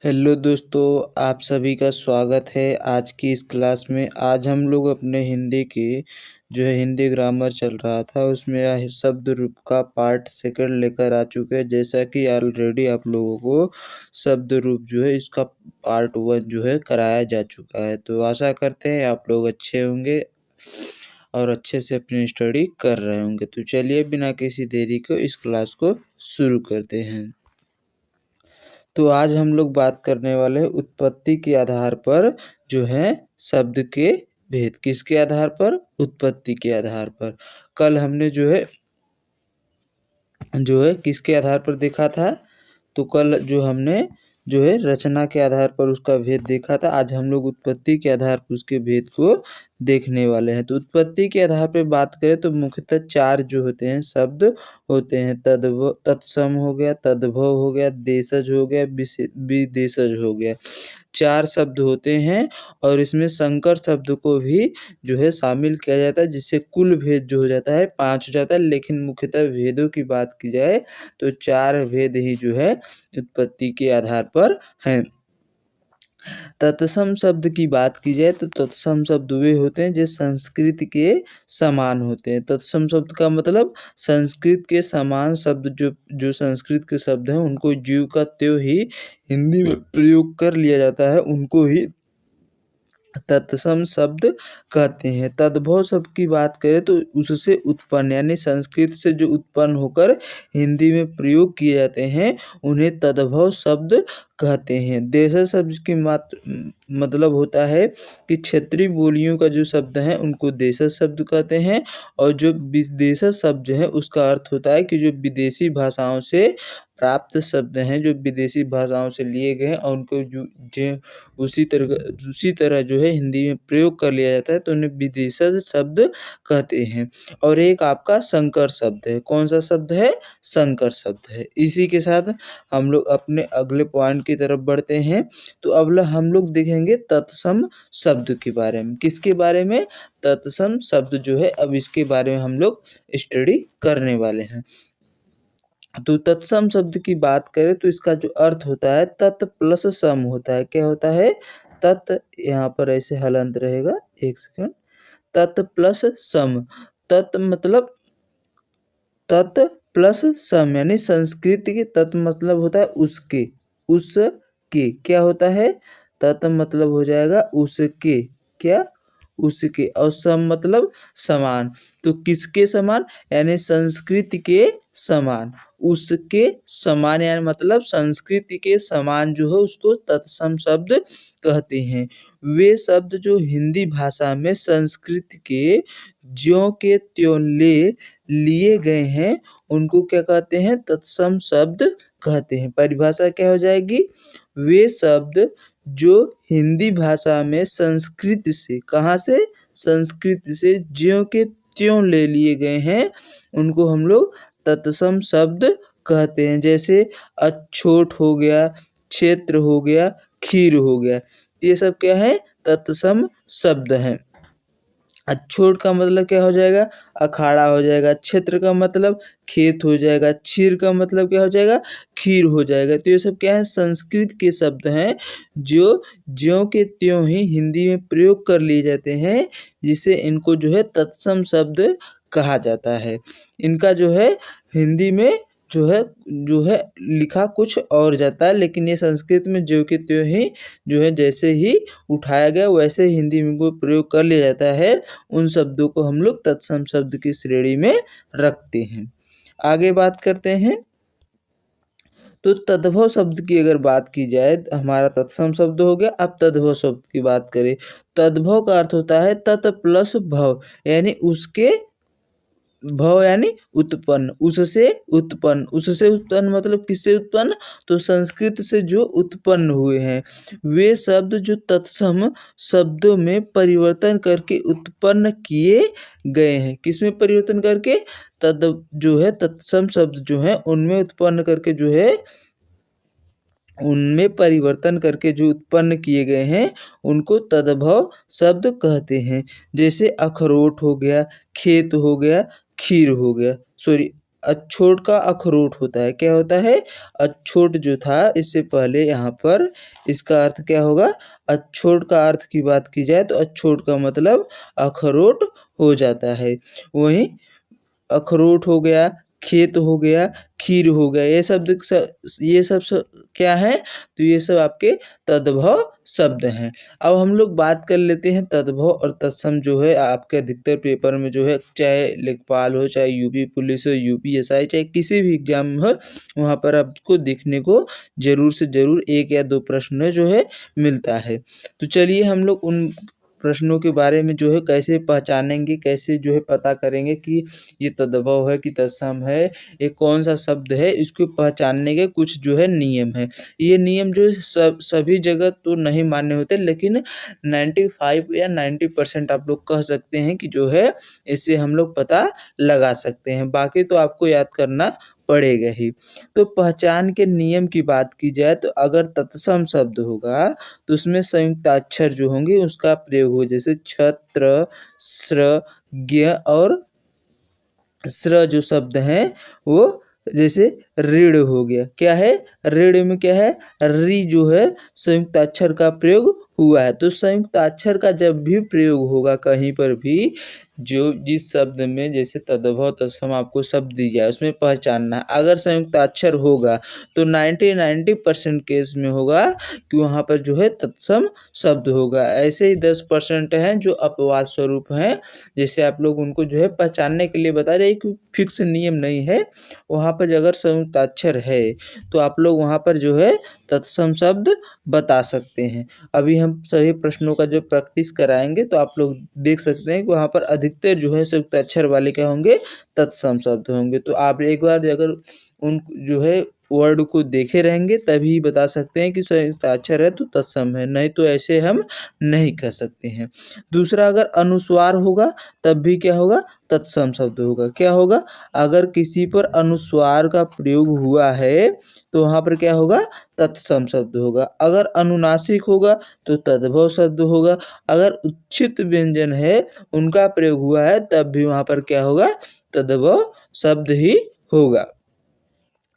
Hello दोस्तों, आप सभी का स्वागत है आज की इस क्लास में। आज हम लोग अपने हिंदी की जो है हिंदी ग्रामर चल रहा था उसमें शब्द रूप का पार्ट सेकंड लेकर आ चुके हैं। जैसा कि ऑलरेडी आप लोगों को शब्द रूप जो है इसका पार्ट वन जो है कराया जा चुका है। तो आशा करते हैं आप लोग अच्छे होंगे और अच्छे से अपनी स्टडी कर रहे होंगे। तो चलिए बिना किसी देरी को इस क्लास को शुरू करते हैं। तो आज हम लोग बात करने वाले हैं उत्पत्ति के आधार पर जो है शब्द के भेद। किसके आधार पर? उत्पत्ति के आधार पर। कल हमने जो है किसके आधार पर देखा था? तो कल जो हमने जो है रचना के आधार पर उसका भेद देखा था। आज हम लोग उत्पत्ति के आधार पर उसके भेद को देखने वाले हैं। तो उत्पत्ति के आधार पर बात करें तो मुख्यतः चार जो होते हैं शब्द होते हैं। तत्सम हो गया, तद्भव हो गया, देशज हो गया, विदेशज हो गया। चार शब्द होते हैं और इसमें संकर शब्द को भी जो है शामिल किया जाता है, जिससे कुल भेद जो हो जाता है 5 हो जाता है। लेकिन मुख्यतः भेदों की बात की जाए तो चार भेद ही जो है उत्पत्ति के आधार पर हैं। तत्सम शब्द की बात की जाए तो तत्सम शब्द वे होते हैं जो संस्कृत के समान होते हैं। तत्सम शब्द का मतलब संस्कृत के समान शब्द जो संस्कृत के शब्द हैं उनको ज्यों का त्यों ही हिंदी में प्रयोग कर लिया जाता है, उनको ही तत्सम शब्द कहते हैं। तद्भव शब्द की बात करें तो उससे उत्पन्न यानी संस्कृत से जो उत्पन्न होकर हिंदी में प्रयोग किए जाते हैं उन्हें तद्भव शब्द कहते हैं। देशज शब्द की मतलब होता है कि क्षेत्रीय बोलियों का जो शब्द है उनको देशज शब्द कहते हैं। और जो विदेशज शब्द है उसका अर्थ होता है कि जो विदेशी भाषाओं से प्राप्त शब्द हैं, जो विदेशी भाषाओं से लिए गए हैं और उनको जो उसी तरह जो है हिंदी में प्रयोग कर लिया जाता है तो उन्हें विदेशज शब्द कहते हैं। और एक आपका संकर शब्द है। कौन सा शब्द है? संकर शब्द है। इसी के साथ हम लोग अपने अगले पॉइंट की तरफ बढ़ते हैं। तो अब हम लोग देखेंगे तत्सम शब्द के बारे में। किसके बारे में? तत्सम शब्द जो है अब इसके बारे में हम लोग स्टडी करने वाले हैं। तो तत्सम शब्द की बात करें तो इसका जो अर्थ होता है तत् प्लस सम होता है। क्या होता है? तत्, यहाँ पर ऐसे हलंत रहेगा, एक सेकंड, तत् प्लस सम। तत् मतलब तत् प्लस सम यानी संस्कृत के तत् मतलब होता है उसके क्या होता है? तत् मतलब हो जाएगा उसके, क्या? उसके। और सम मतलब समान। तो किसके समान? यानी संस्कृत के समान। उसके समान यानी मतलब संस्कृति के समान जो है उसको तत्सम शब्द कहते हैं। वे शब्द जो हिंदी भाषा में संस्कृत के ज्यों के त्यों लिए गए हैं उनको क्या कहते हैं? तत्सम शब्द कहते हैं। परिभाषा क्या हो जाएगी? वे शब्द जो हिंदी भाषा में संस्कृत से, कहाँ से? संस्कृत से ज्यों के त्यों ले लिए गए हैं उनको हम लोग तत्सम शब्द कहते हैं। जैसे अछूत हो गया, क्षेत्र हो गया, खीर हो गया, ये सब क्या है? तत्सम शब्द हैं। अछूत का मतलब क्या हो जाएगा? अखाड़ा हो जाएगा। क्षेत्र का मतलब खेत हो जाएगा। क्षीर का मतलब क्या हो जाएगा? खीर हो जाएगा। तो ये सब क्या है? संस्कृत के शब्द हैं जो ज्यों के त्यों ही हिंदी में प्रयोग कर लिए जाते हैं, जिसे इनको जो है तत्सम शब्द कहा जाता है। इनका जो है हिंदी में जो है लिखा कुछ और जाता है, लेकिन ये संस्कृत में ज्यों के त्यों ही जो है जैसे ही उठाया गया वैसे ही हिंदी में को प्रयोग कर लिया जाता है। उन शब्दों को हम लोग तत्सम शब्द की श्रेणी में रखते हैं। आगे बात करते हैं। तो तद्भव शब्द की अगर बात की जाए, हमारा तत्सम शब्द हो गया। अब तद्भव शब्द की बात करें, तद्भव का अर्थ होता है तत् प्लस भव यानी उसके भव यानी उत्पन्न, उससे उत्पन्न। उससे उत्पन्न मतलब किससे उत्पन्न? तो संस्कृत से जो उत्पन्न हुए हैं वे शब्द जो तत्सम शब्दों में परिवर्तन करके उत्पन्न किए गए हैं। किसमें परिवर्तन करके? जो है तत्सम शब्द जो है उनमें उत्पन्न करके जो है उनमें परिवर्तन करके जो उत्पन्न किए गए हैं उनको तद्भव शब्द कहते हैं। जैसे अखरोट हो गया, खेत हो गया, खीर हो गया, अछोट का अखरोट होता है। क्या होता है? अछोट जो था इससे पहले यहाँ पर इसका अर्थ क्या होगा? अछोट का अर्थ की बात की जाए तो अछोट का मतलब अखरोट हो जाता है। वहीं अखरोट हो गया, खेत हो गया, खीर हो गया, ये सब क्या है? तो ये सब आपके तद्भव शब्द हैं। अब हम लोग बात कर लेते हैं तद्भव और तत्सम जो है आपके अधिकतर पेपर में जो है, चाहे लेखपाल हो, चाहे यूपी पुलिस हो, यूपीएसआई, चाहे किसी भी एग्जाम में हो, वहाँ पर आपको देखने को ज़रूर से ज़रूर 1 या 2 प्रश्न जो है मिलता है। तो चलिए हम लोग उन प्रश्नों के बारे में जो है कैसे पहचानेंगे, कैसे जो है पता करेंगे कि ये तद्भव है कि तत्सम है, ये कौन-सा शब्द है, इसको पहचानने के कुछ जो है नियम हैं। ये नियम जो है सभी जगह तो नहीं मान्य होते, लेकिन 95 या 90% आप लोग कह सकते हैं कि जो है इससे हम लोग पता लगा सकते हैं। बाकी तो आपको याद करना पड़ेगा ही। तो पहचान के नियम की बात की जाए तो अगर तत्सम शब्द होगा तो उसमें संयुक्ताक्षर जो होंगे उसका प्रयोग हो, जैसे छत्र, स्र, ज्ञ और स्र जो शब्द हैं वो जैसे ऋण हो गया। क्या है? ऋण में क्या है? री जो है संयुक्ताक्षर का प्रयोग हुआ है। तो संयुक्ताक्षर का जब भी प्रयोग होगा कहीं पर भी, जो जिस शब्द में जैसे तद्भव तत्सम आपको शब्द दी जाए उसमें पहचानना है। अगर संयुक्ताक्षर होगा तो 90% केस में होगा कि वहाँ पर जो है तत्सम शब्द होगा। ऐसे ही 10% हैं जो अपवाद स्वरूप हैं, जैसे आप लोग उनको जो है पहचानने के लिए बता रहे हैं कि फिक्स नियम नहीं है। वहाँ पर अगर संयुक्ताक्षर है तो आप लोग वहाँ पर जो है तत्सम शब्द बता सकते हैं। अभी हम सभी प्रश्नों का जो प्रैक्टिस कराएंगे तो आप लोग देख सकते हैं कि वहाँ पर अधिकतर जो है संयुक्ताक्षर वाले क्या होंगे? तत्सम शब्द होंगे। तो आप एक बार अगर उन जो है वर्ड को देखे रहेंगे तभी बता सकते हैं कि संयुक्ताक्षर है तो तत्सम है, नहीं तो ऐसे हम नहीं कह सकते हैं। दूसरा, अगर अनुस्वार होगा तब भी क्या होगा? तत्सम शब्द होगा। क्या होगा? अगर किसी पर अनुस्वार का प्रयोग हुआ है तो वहाँ पर क्या होगा? तत्सम शब्द होगा। अगर अनुनासिक होगा तो तद्भव शब्द होगा। अगर उच्छिष्ट व्यंजन है उनका प्रयोग हुआ है तब भी वहाँ पर क्या होगा? तद्भव शब्द ही होगा।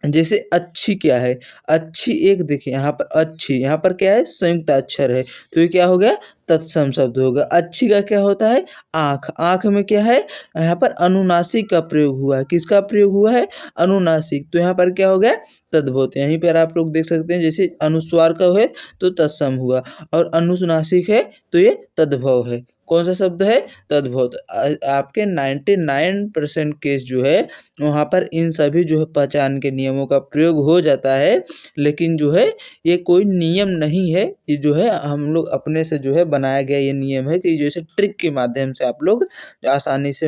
जैसे अच्छी क्या है? अच्छी एक देखिए यहाँ पर अच्छी, यहाँ पर क्या है? संयुक्ताक्षर है तो ये क्या हो गया? तत्सम शब्द होगा। अच्छी का क्या होता है? आँख, आँख में क्या है? यहाँ पर अनुनासिक का प्रयोग हुआ है। किसका प्रयोग हुआ है? अनुनासिक, तो यहाँ पर क्या हो गया? तद्भव। तो यहीं पर आप लोग देख सकते हैं जैसे अनुस्वार का है तो तत्सम हुआ और अनुनासिक है तो ये तद्भव है। कौन सा शब्द है? तद्भव। तो आपके 99% केस जो है वहाँ पर इन सभी जो है पहचान के नियमों का प्रयोग हो जाता है, लेकिन जो है ये कोई नियम नहीं है, ये जो है हम लोग अपने से जो है बनाया गया ये नियम है कि जैसे ट्रिक के माध्यम से आप लोग आसानी से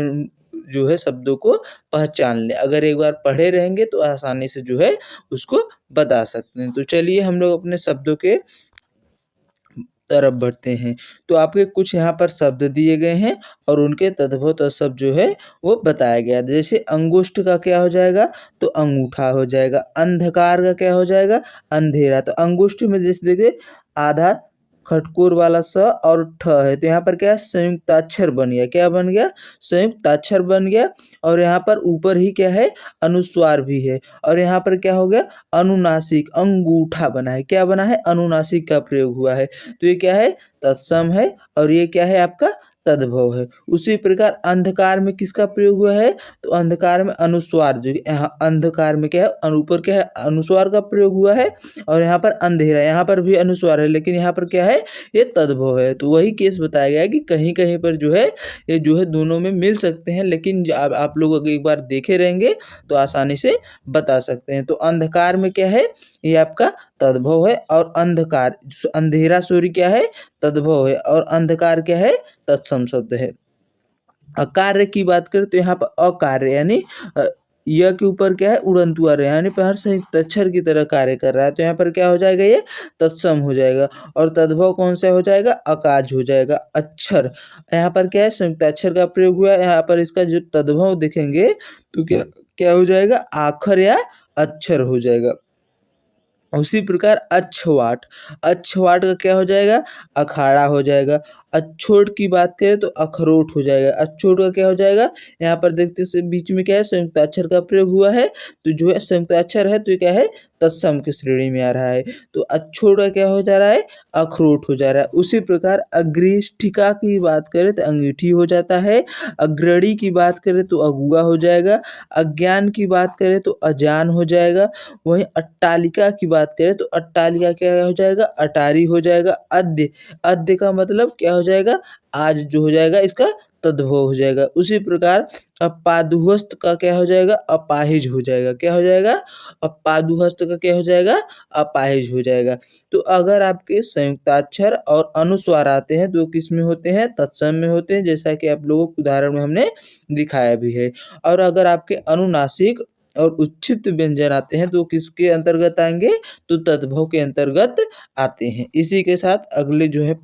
जो है शब्दों को पहचान लें। अगर एक बार पढ़े रहेंगे तो आसानी से जो है उसको बता सकते हैं। तो चलिए हम लोग अपने शब्दों के तरफ बढ़ते हैं। तो आपके कुछ यहाँ पर शब्द दिए गए हैं और उनके तद्भव तत्सम जो है वो बताया गया है। जैसे अंगुष्ठ का क्या हो जाएगा? तो अंगूठा हो जाएगा। अंधकार का क्या हो जाएगा? अंधेरा। तो अंगुष्ठ में जैसे देखिए आधा खटकोर वाला स और ठ है तो यहाँ पर क्या है? संयुक्ताक्षर बन गया। क्या बन गया? संयुक्ताक्षर बन गया। और यहाँ पर ऊपर ही क्या है? अनुस्वार भी है और यहाँ पर क्या हो गया? अनुनासिक, अंगूठा बना है। क्या बना है? अनुनासिक का प्रयोग हुआ है तो ये क्या है? तत्सम है और ये क्या है? आपका तद्भव है। उसी प्रकार अंधकार में किसका प्रयोग हुआ है? तो अंधकार में अनुस्वार, जो यहाँ अंधकार में क्या है? ऊपर क्या है? अनुस्वार का प्रयोग हुआ है और यहाँ पर अंधेरा, यहाँ पर भी अनुस्वार है लेकिन यहाँ पर क्या है? ये तद्भव है। तो वही केस बताया गया है कि कहीं कहीं पर जो है ये जो है दोनों में मिल सकते हैं, लेकिन आप लोग अगर एक बार देखे रहेंगे तो आसानी से बता सकते हैं। तो अंधकार में क्या है? ये आपका तद्भव है और अंधकार अंधेरा सूर्य क्या है? तद्भव है और अंधकार क्या है? तत्सम शब्द है। अकार्य की बात करें तो यहाँ पर अकार्य यानी य के ऊपर क्या है? उड़ंतु आ रहा है यानी पर संयुक्ताक्षर की तरह कार्य कर रहा है तो यहाँ पर क्या हो जाएगा? ये तत्सम हो जाएगा। और तद्भव कौन सा हो जाएगा? अकाज हो जाएगा। अक्षर, यहाँ पर क्या है? संयुक्ताक्षर का प्रयोग हुआ है। यहाँ पर इसका जो तद्भव देखेंगे तो क्या क्या हो जाएगा? आखर या अक्षर हो जाएगा। उसी प्रकार अच्छवाट, अच्छवाट का क्या हो जाएगा? अखाड़ा हो जाएगा। अछोट की बात करें तो अखरोट हो जाएगा। अछोट का क्या हो जाएगा, यहाँ पर देखते हैं बीच में क्या है, संयुक्ताक्षर का प्रयोग हुआ है, तो जो है संयुक्ताक्षर है तो ये क्या है, तत्सम की श्रेणी में आ रहा है। तो अछोट का क्या हो जा रहा है, अखरोट हो जा रहा है। उसी प्रकार अग्रिष्ठिका की बात करें तो अंगीठी हो जाता है। अग्रणी की बात करें तो अगुआ हो जाएगा। अज्ञान की बात करें तो अजान हो जाएगा। वहीं अट्टालिका की बात करें तो अट्टालिका क्या हो जाएगा, अटारी हो जाएगा। अद्य, अद्य का मतलब क्या हो जाएगा, आज जो हो जाएगा इसका तद्भव हो जाएगा। उसी प्रकार अपादुहस्त का क्या हो जाएगा, अपाहिज हो जाएगा। क्या हो जाएगा, अपादुहस्त का क्या हो जाएगा, अपाहिज हो जाएगा। तो अगर आपके संयुक्ताक्षर और अनुस्वार आते हैं तो किस में होते हैं, तत्सम में होते हैं, जैसा कि आप लोगों के उदाहरण में हमने दिखाया भी है। और अगर आपके अनुनासिक और उच्छिष्ट व्यंजन आते हैं तो किसके अंतर्गत आएंगे, तो तद्भव के अंतर्गत आते हैं। इसी के साथ अगले जो है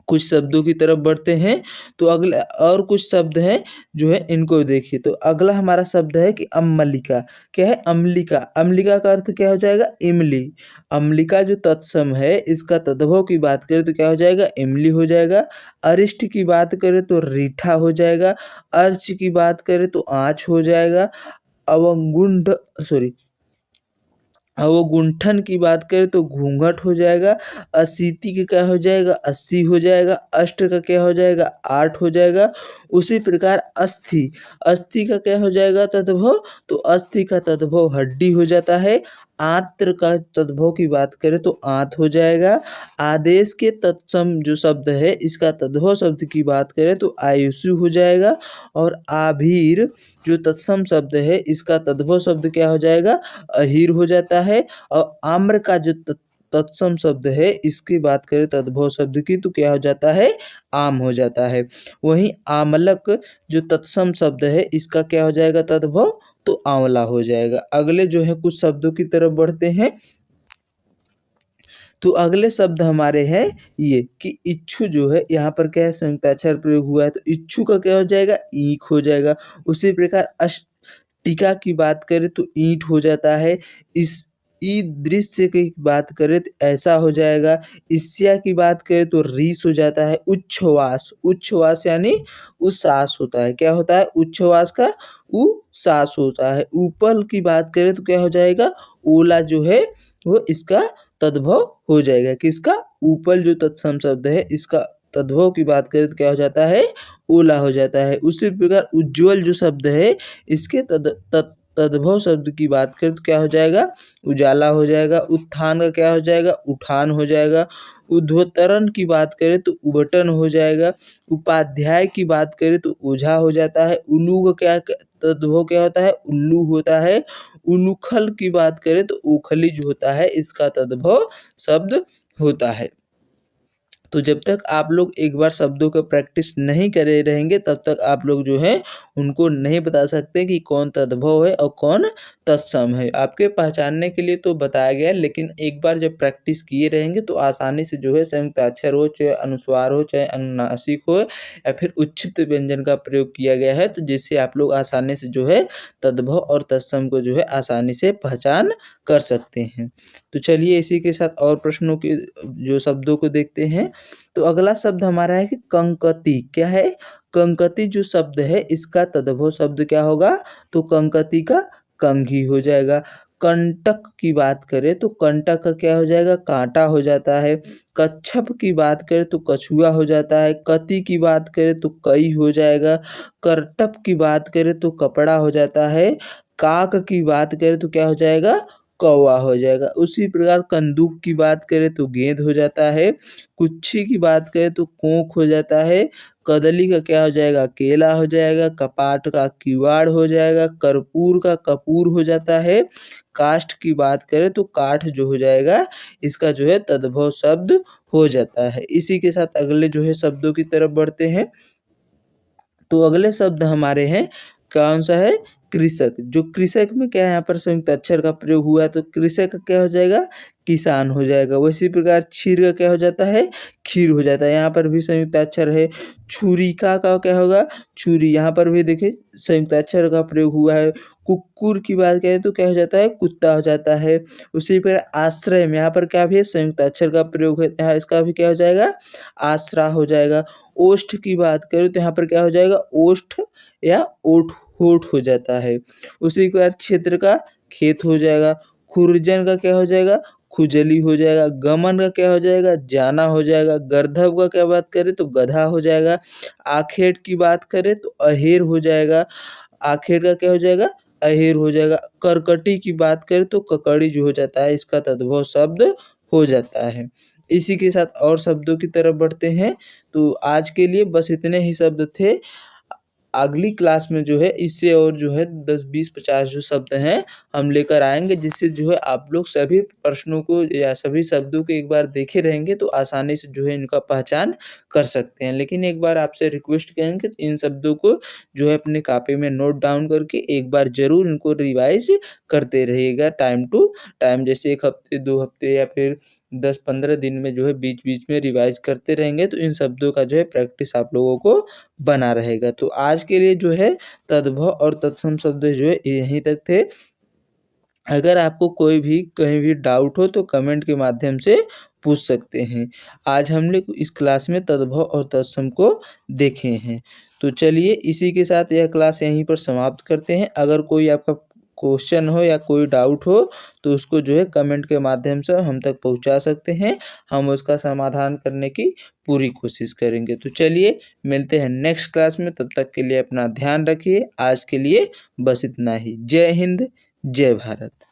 कुछ शब्दों की तरफ बढ़ते हैं। तो अगले और कुछ शब्द हैं जो है इनको देखिए। तो अगला हमारा शब्द है कि अम्मलिका। क्या है, अम्लिका। अम्लिका का अर्थ क्या हो जाएगा, इमली। अम्लिका जो तत्सम है इसका तद्भव की बात करें तो क्या हो जाएगा, इमली हो जाएगा। अरिष्ट की बात करें तो रीठा हो जाएगा। अर्च की बात करें तो आँच हो जाएगा। अवगुंठ सॉरी अवगुंठन की बात करें तो घूंघट हो जाएगा। अशीति का क्या हो जाएगा, अस्सी हो जाएगा। अष्ट का क्या हो जाएगा, आठ हो जाएगा। उसी प्रकार अस्थि, अस्थि का क्या हो जाएगा तद्भव, तो अस्थि का तद्भव हड्डी हो जाता है। आंत्र का तद्भव की बात करें तो आंत हो जाएगा। आदेश के तत्सम जो शब्द है इसका तद्भव शब्द की बात करें तो आयुषु हो जाएगा। और आभीर जो तत्सम शब्द है इसका तद्भव शब्द क्या हो जाएगा, अहीर हो जाता है। और आम्र का जो तत्सम शब्द है इसकी बात करें तद्भव शब्द की तो क्या हो जाता है, आम हो जाता है। वहीं आमलक जो तत्सम शब्द है इसका क्या हो जाएगा तद्भव, तो आंवला हो जाएगा। अगले जो है कुछ शब्दों की तरफ बढ़ते हैं। तो अगले शब्द हमारे हैं ये कि इच्छु जो है, यहाँ पर क्या है संयुक्ताक्षर प्रयोग हुआ है तो इच्छु का क्या हो जाएगा, ईख हो जाएगा। उसी प्रकार अष्टिका की बात करें तो ईंट हो जाता है। इस दृश्य की बात करें तो ऐसा हो जाएगा। ईस्या की बात करें तो रीस हो जाता है। उच्छ्वास, उच्छ्वास यानी उच्छ्वास होता है। क्या होता है, उच्छ्वास का उच्छ्वास होता है। उपल की बात करें तो क्या हो जाएगा, ओला जो है वो इसका तद्भव हो जाएगा। किसका, उपल जो तत्सम शब्द है इसका तद्भव की बात करें तो क्या हो जाता है, ओला हो जाता है। उसी प्रकार उज्ज्वल जो शब्द है इसके तद्भव शब्द की बात करें तो क्या हो जाएगा, उजाला हो जाएगा। उत्थान का क्या हो जाएगा, उठान हो जाएगा। उद्धोत्तरण की बात करें तो उबटन हो जाएगा। उपाध्याय की बात करें तो ओझा हो जाता है। उल्लू का क्या तद्भव क्या होता है, उल्लू होता है। उलूखल की बात करें तो ओखली जो होता है इसका तद्भव शब्द होता है। तो जब तक आप लोग एक बार शब्दों का प्रैक्टिस नहीं करे रहेंगे तब तक आप लोग जो है उनको नहीं बता सकते कि कौन तद्भव है और कौन तत्सम है। आपके पहचानने के लिए तो बताया गया, लेकिन एक बार जब प्रैक्टिस किए रहेंगे तो आसानी से जो है संयुक्ताक्षर हो, चाहे अनुस्वार हो, चाहे अनुनासिक हो या फिर उच्छिष्ट व्यंजन का प्रयोग किया गया है, तो जिससे आप लोग आसानी से जो है तद्भव और तत्सम को जो है आसानी से पहचान कर सकते हैं। तो चलिए इसी के साथ और प्रश्नों के जो शब्दों को देखते हैं। तो अगला शब्द हमारा है कि कंकती। क्या है, कंकती जो शब्द है इसका तद्भव शब्द क्या होगा, तो कंकती का कंघी हो जाएगा। कंटक की बात करें तो कंटक का क्या हो जाएगा, कांटा हो जाता है। कच्छप की बात करें तो कछुआ हो जाता है। कति की बात करें तो कई हो जाएगा। करटप की बात करें तो कपड़ा हो जाता है। काक की बात करें तो क्या हो जाएगा, कौवा हो जाएगा। उसी प्रकार कंदूक की बात करें तो गेंद हो जाता है। कुच्छी की बात करें तो कोंख हो जाता है। कदली का क्या हो जाएगा, केला हो जाएगा। कपाट का किवाड़ हो जाएगा। कर्पूर का कपूर हो जाता है। काष्ठ की बात करें तो काठ जो हो जाएगा इसका जो है तद्भव शब्द हो जाता है। इसी के साथ अगले जो है शब्दों की तरफ बढ़ते हैं। तो अगले शब्द हमारे हैं कौन सा है, कृषक। जो कृषक में क्या है यहाँ पर संयुक्त अक्षर का प्रयोग हुआ है तो कृषक का क्या हो जाएगा, किसान हो जाएगा। उसी प्रकार क्षीर का क्या हो जाता है, खीर हो जाता है। यहाँ पर भी संयुक्त अक्षर है। छुरिका का क्या होगा, छुरी। यहाँ पर भी देखिए संयुक्त अक्षर का प्रयोग हुआ है। कुक्कुर की बात करें तो क्या हो जाता है, कुत्ता हो जाता है। उसी पर आश्रय में यहाँ पर क्या भी है, संयुक्त अक्षर का प्रयोग होता है, इसका भी क्या हो जाएगा, आश्रा हो जाएगा। ओष्ठ की बात करें तो यहाँ पर क्या हो जाएगा, ओष्ठ या ओठ, होठ हो जाता है। उसी के बाद क्षेत्र का खेत हो जाएगा। खुरजन का क्या हो जाएगा, खुजली हो जाएगा। गमन का क्या हो जाएगा, जाना हो जाएगा। गर्दभ का क्या बात करें तो गधा हो जाएगा। आखेट की बात करें तो अहेर हो जाएगा। आखेट का क्या हो जाएगा, अहेर हो जाएगा। करकटी की बात करें तो ककड़ी जो हो जाता है, इसका तद्भव शब्द हो जाता है। इसी के साथ और शब्दों की तरफ बढ़ते हैं। तो आज के लिए बस इतने ही शब्द थे। अगली क्लास में जो है इससे और जो है 10, 20, 50 जो शब्द हैं हम लेकर आएंगे, जिससे जो है आप लोग सभी प्रश्नों को या सभी शब्दों को एक बार देखे रहेंगे तो आसानी से जो है इनका पहचान कर सकते हैं। लेकिन एक बार आपसे रिक्वेस्ट करेंगे कि इन शब्दों को जो है अपने कॉपी में नोट डाउन करके एक बार ज़रूर इनको रिवाइज करते रहिएगा टाइम टू टाइम। जैसे 1 हफ्ते, 2 हफ्ते या फिर 10-15 दिन में जो है बीच-बीच में रिवाइज करते रहेंगे तो इन शब्दों का जो है प्रैक्टिस आप लोगों को बना रहेगा। तो आज के लिए जो है तद्भव और तत्सम शब्द जो है यहीं तक थे। अगर आपको कोई भी कहीं भी डाउट हो तो कमेंट के माध्यम से पूछ सकते हैं। आज हमने इस क्लास में तद्भव और तत्सम को देखे हैं। तो चलिए इसी के साथ यह क्लास यहीं पर समाप्त करते हैं। अगर कोई आपका क्वेश्चन हो या कोई डाउट हो तो उसको जो है कमेंट के माध्यम से हम तक पहुंचा सकते हैं। हम उसका समाधान करने की पूरी कोशिश करेंगे। तो चलिए मिलते हैं नेक्स्ट क्लास में, तब तक के लिए अपना ध्यान रखिए। आज के लिए बस इतना ही। जय हिंद, जय भारत।